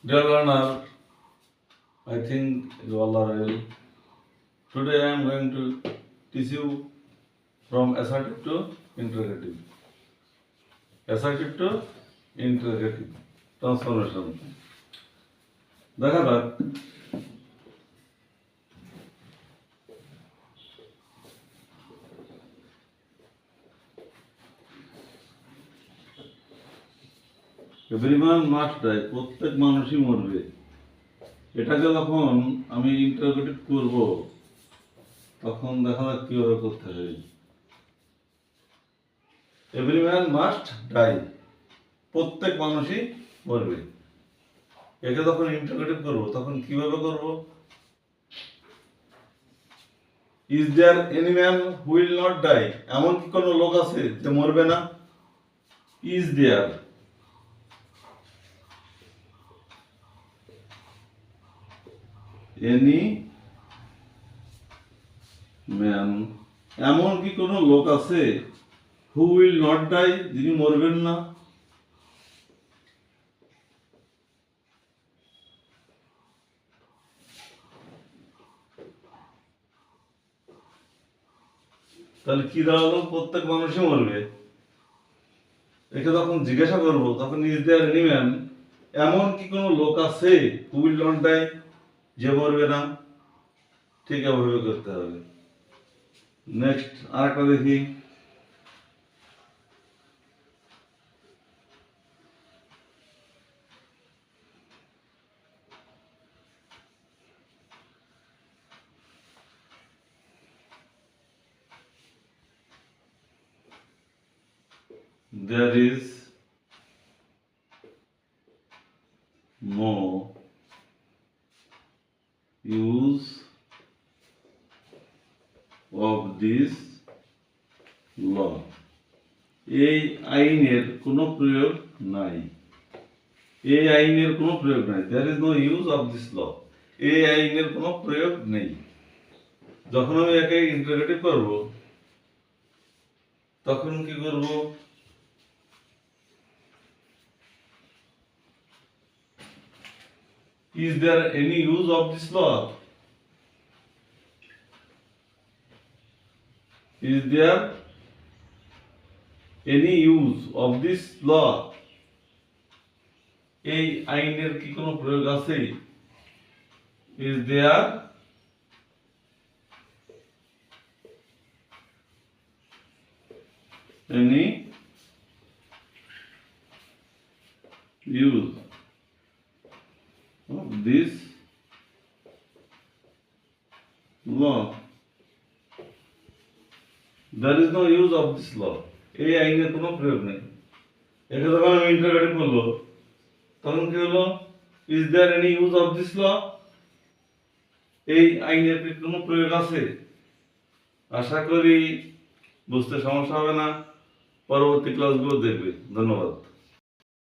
Dear learner, I think you all are well. Today I am going to teach you from assertive to interrogative. Assertive to interrogative transformation. দেখা যাক everyone must die, প্রত্যেক মানুষই মরবে। এটাকে যখন আমি interrogative করব তখন দেখা যাক কিভাবে করতে হবে। এভরিওয়ান মাস্ট ডাই, প্রত্যেক মানুষই মরবে। একে যখন ইন্টারোগেটিভ করব তখন কিভাবে করব? Is there any man who will not die, এমন কি কোনো লোক আছে যে মরবে না? ইজ দেয়ার এনি ম্যান, এমন কি কোনো লোক আছে হু উইল নট ডাই, যিনি মরবেন না? তাহলে কি দাঁড়ালো? প্রত্যেক মানুষই মরবে। একে যখন জিজ্ঞাসা করব তখন ইজ দেয়ার এনি ম্যান, এমন কি কোনো লোক আছে হু উইল নট ডাই, যে মরবে না? ঠিক এভাবে করতে হবে। নেক্সট আরেকটা দেখি। There is no use of this law, এই আইনের কোনো প্রয়োগ নাই। এই আইনের কোনো প্রয়োগ নাই। There is no use of this law, এই আইনের কোনো প্রয়োগ নেই। যখন আমি একে ইন্টারোগেটিভ করব তখন কি করব? Is there any use of this law? Is there any use of this law? এই আইনের কি কোনো প্রয়োগ আছে? Is there any use of this law? There is no use of this law, এই আইনের কোনো প্রয়োগ নেই। একে যখন আমি ইন্টারোগেটিভ করব তখন কি হলো? Is there any use of this law, এই আইনের কি কোনো প্রয়োগ আছে? আশা করি বুঝতে সমস্যা হবে না। পরবর্তী ক্লাসগুলো দেখবে। ধন্যবাদ।